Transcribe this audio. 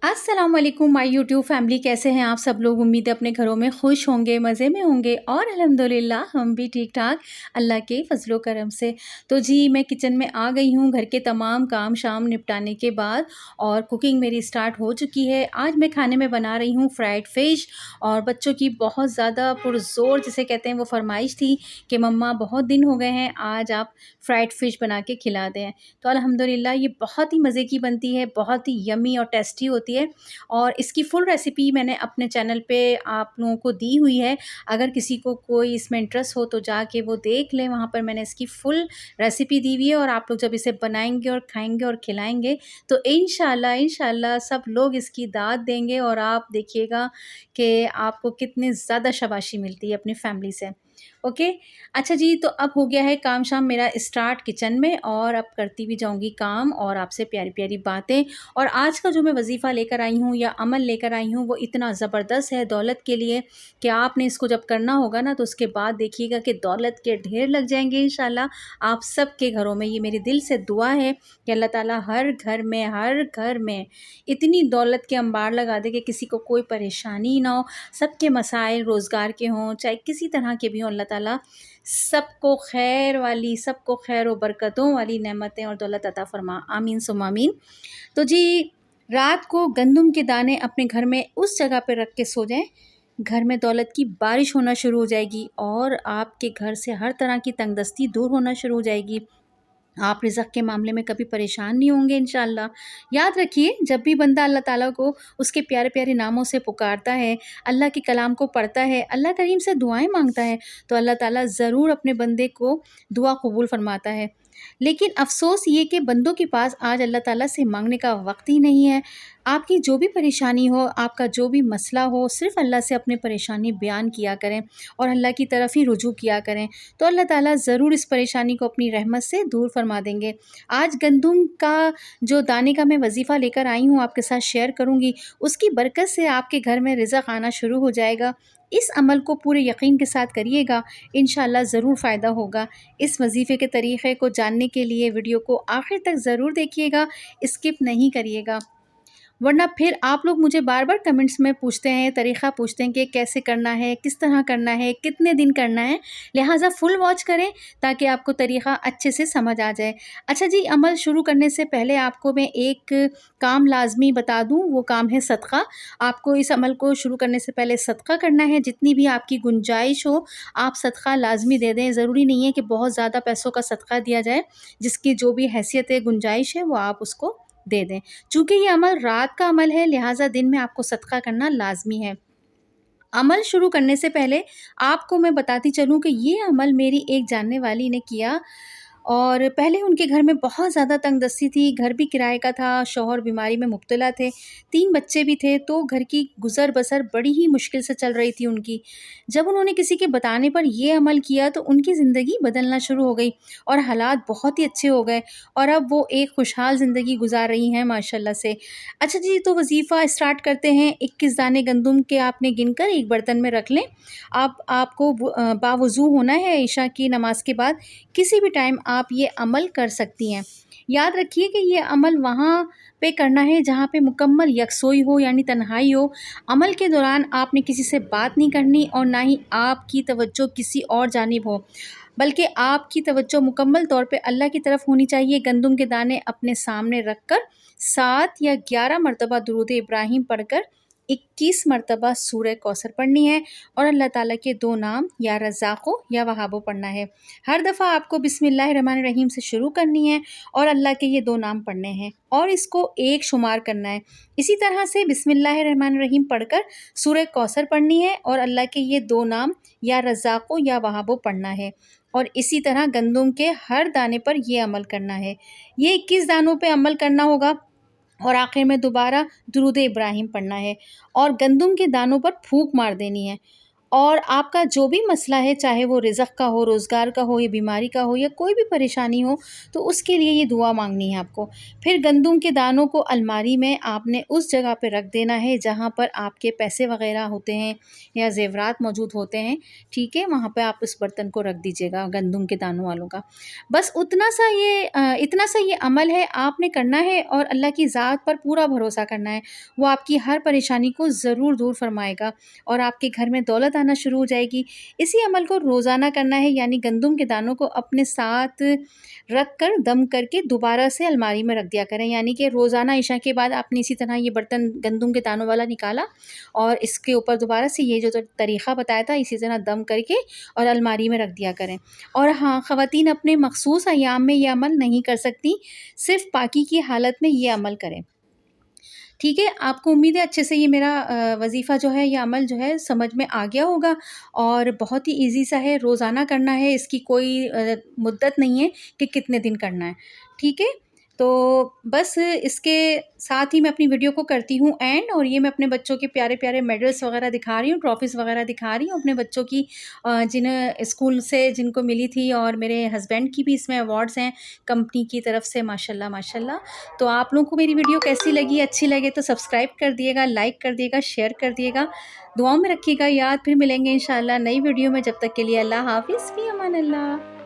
अस्सलाम वालेकुम my YouTube family, कैसे हैं आप सब लोग। उम्मीद है अपने घरों में खुश होंगे, मज़े में होंगे और अल्हम्दुलिल्लाह हम भी ठीक ठाक अल्लाह के फजलो करम से। तो जी मैं किचन में आ गई हूँ घर के तमाम काम शाम निपटाने के बाद और कुकिंग मेरी स्टार्ट हो चुकी है। आज मैं खाने में बना रही हूँ फ्राइड फ़िश और बच्चों की बहुत ज़्यादा पुरज़ोर जिसे कहते हैं वो फरमाइश थी कि मम्मा बहुत दिन हो गए हैं, आज आप फ्राइड फ़िश बना के खिला दें। तो अल्हम्दुलिल्लाह ये बहुत ही मज़े की बनती है, बहुत ही यम्मी और टेस्टी होती है और इसकी फुल रेसिपी मैंने अपने चैनल पे आप लोगों को दी हुई है। अगर किसी को कोई इसमें इंटरेस्ट हो तो जाके वो देख लें, वहाँ पर मैंने इसकी फुल रेसिपी दी हुई है और आप लोग जब इसे बनाएँगे और खाएँगे और खिलाएँगे तो इंशाल्लाह इंशाल्लाह सब लोग इसकी दाद देंगे और आप देखिएगा कि आपको कितनी ज़्यादा शाबाशी मिलती है अपनी फैमिली से। ओके, अच्छा जी, तो अब हो गया है काम शाम मेरा स्टार्ट किचन में और अब करती भी जाऊँगी काम और आपसे प्यारी-प्यारी बातें। और आज का जो मैं वज़ीफ़ा लेकर आई हूँ या अमल लेकर आई हूँ वो इतना ज़बरदस्त है दौलत के लिए कि आपने इसको जब करना होगा ना तो उसके बाद देखिएगा कि दौलत के ढेर लग जाएँगे इंशाल्लाह आप सबके घरों में। ये मेरी दिल से दुआ है कि अल्लाह ताला हर घर में इतनी दौलत के अंबार लगा दे कि किसी को कोई परेशानी ना हो, सबके मसाइल रोज़गार के हों, चाहे किसी तरह के भी हों, अल्लाह ताला सबको खैर वाली, सबको खैर व बरकतों वाली नेमतें और दौलत अता फ़रमा। आमीन सुम्मा आमीन। तो जी, रात को गंदम के दाने अपने घर में उस जगह पे रख के सो जाएँ, घर में दौलत की बारिश होना शुरू हो जाएगी और आपके घर से हर तरह की तंगदस्ती दूर होना शुरू हो जाएगी। आप रिज़्क़ के मामले में कभी परेशान नहीं होंगे इंशाअल्लाह। याद रखिए, जब भी बंदा अल्लाह ताला को उसके प्यारे-प्यारे नामों से पुकारता है, अल्लाह के कलाम को पढ़ता है, अल्लाह करीम से दुआएँ माँगता है, तो अल्लाह ताला ज़रूर अपने बंदे को दुआ कबूल फ़रमाता है। लेकिन अफ़सोस ये कि बंदों के पास आज अल्लाह ताला से माँगने का वक़्त ही नहीं है। आपकी जो भी परेशानी हो, आपका जो भी मसला हो, सिर्फ़ अल्लाह से अपनी परेशानी बयान किया करें और अल्लाह की तरफ ही रुजू किया करें, तो अल्लाह ताला ज़रूर इस परेशानी को अपनी रहमत से दूर फरमा देंगे। आज गंदम का जो दाने का मैं वज़ीफ़ा लेकर आई हूँ, आपके साथ शेयर करूँगी, उसकी बरकत से आपके घर में रिज़्क़ आना शुरू हो जाएगा। इस अमल को पूरे यकीन के साथ करिएगा, इंशाअल्लाह ज़रूर फ़ायदा होगा। इस वज़ीफ़े के तरीक़े को जानने के लिए वीडियो को आखिर तक ज़रूर देखिएगा, स्किप नहीं करिएगा। वरना फिर आप लोग मुझे बार-बार कमेंट्स में पूछते हैं, तरीक़ा पूछते हैं कि कैसे करना है, किस तरह करना है, कितने दिन करना है। लिहाज़ा फ़ुल वॉच करें ताकि आपको तरीक़ा अच्छे से समझ आ जाए। अच्छा जी, अमल शुरू करने से पहले आपको मैं एक काम लाज़मी बता दूँ, वो काम है सदका। आपको इस अमल को शुरू करने से पहले सदका करना है, जितनी भी आपकी गुंजाइश हो, आप सदका लाज़मी दे दें। ज़रूरी नहीं है कि बहुत ज़्यादा पैसों का सदका दिया जाए, जिसकी जो भी हैसियत है, गुंजाइश है, वो आप उसको दे दें। चूँकि ये अमल रात का अमल है, लिहाज़ा दिन में आपको सदका करना लाज़मी है। अमल शुरू करने से पहले आपको मैं बताती चलूँ कि ये अमल मेरी एक जानने वाली ने किया और पहले उनके घर में बहुत ज़्यादा तंगदस्ती थी, घर भी किराए का था, शौहर बीमारी में मुब्तला थे, 3 बच्चे भी थे, तो घर की गुज़र-बसर बड़ी ही मुश्किल से चल रही थी उनकी। जब उन्होंने किसी के बताने पर ये अमल किया तो उनकी ज़िंदगी बदलना शुरू हो गई और हालात बहुत ही अच्छे हो गए और अब वो एक खुशहाल ज़िंदगी गुज़ार रही हैं माशाल्लाह से। अच्छा जी, तो वज़ीफ़ा स्टार्ट करते हैं। 21 दाने गंदम के आपने गिनकर एक बर्तन में रख लें। आपको बावुज़ू होना है इशा की नमाज़ के बाद, किसी भी टाइम आप ये अमल कर सकती हैं। याद रखिए कि ये अमल वहाँ पे करना है जहाँ पे मुकम्मल यकसोई हो यानी तन्हाई हो। अमल के दौरान आपने किसी से बात नहीं करनी और ना ही आपकी तवज्जो किसी और जानिब हो, बल्कि आपकी तवज्जो मुकम्मल तौर पे अल्लाह की तरफ होनी चाहिए। गंदम के दाने अपने सामने रख कर 7 या 11 मरतबा दुरूद इब्राहिम पढ़कर 21 मरतबा सूरह कौसर पढ़नी है और अल्लाह ताला के 2 नाम या रज़्ज़ाक़ो या वहाबो पढ़ना है। हर दफ़ा आपको बिस्मिल्लाहिर्रहमानिर्रहीम से शुरू करनी है और अल्लाह के ये 2 नाम पढ़ने हैं और इसको एक शुमार करना है। इसी तरह से बिस्मिल्लाहिर्रहमानिर्रहीम पढ़कर सूरह कौसर पढ़नी है और अल्लाह के ये 2 नाम या रज़्ज़ाक़ो या वहाबो पढ़ना है और इसी तरह गंदम के हर दाने पर ये अमल करना है। ये 21 दानों पे अमल करना होगा और आखिर में दोबारा दुरूद इब्राहिम पढ़ना है और गंदम के दानों पर फूंक मार देनी है और आपका जो भी मसला है, चाहे वो रिज़्क़ का हो, रोज़गार का हो या बीमारी का हो या कोई भी परेशानी हो, तो उसके लिए ये दुआ मांगनी है आपको। फिर गंदुम के दानों को अलमारी में आपने उस जगह पे रख देना है जहाँ पर आपके पैसे वग़ैरह होते हैं या ज़ेवरात मौजूद होते हैं, ठीक है? वहाँ पे आप इस बर्तन को रख दीजिएगा गंदुम के दानों वालों का। बस इतना सा ये अमल है, आपने करना है और अल्लाह की ज़ात पर पूरा भरोसा करना है। वो आपकी हर परेशानी को ज़रूर दूर फ़रमाएगा और आपके घर में दौलत आना शुरू हो जाएगी। इसी अमल को रोज़ाना करना है, यानी गंदुम के दानों को अपने साथ रख कर दम करके दोबारा से अलमारी में रख दिया करें। यानी कि रोज़ाना इशा के बाद आपने इसी तरह ये बर्तन गंदुम के दानों वाला निकाला और इसके ऊपर दोबारा से ये जो तरीक़ा बताया था इसी तरह दम करके और अलमारी में रख दिया करें। और हाँ, ख़वातीन अपने मख़सूस अय्याम में ये अमल नहीं कर सकती, सिर्फ़ पाकी की हालत में ये अमल करें। ठीक है, आपको उम्मीद है अच्छे से ये मेरा वज़ीफ़ा जो है, ये अमल जो है समझ में आ गया होगा और बहुत ही ईज़ी सा है, रोज़ाना करना है, इसकी कोई मुद्दत नहीं है कि कितने दिन करना है, ठीक है? तो बस इसके साथ ही मैं अपनी वीडियो को करती हूँ एंड, और ये मैं अपने बच्चों के प्यारे-प्यारे मेडल्स वग़ैरह दिखा रही हूँ, ट्रॉफ़ीज़ वग़ैरह दिखा रही हूँ अपने बच्चों की, जिन्हें स्कूल से जिनको मिली थी, और मेरे हस्बैंड की भी इसमें अवार्ड्स हैं कंपनी की तरफ से, माशाल्लाह, माशाल्लाह। तो आप लोगों को मेरी वीडियो कैसी लगी? अच्छी लगे तो सब्सक्राइब कर दिएगा, लाइक कर दिएगा, शेयर कर दिएगा। दुआओं में रखिएगा याद, फिर मिलेंगे इंशाअल्लाह नई वीडियो में। जब तक के लिए अल्लाह हाफ़िज़, फ़ी अमान अल्लाह।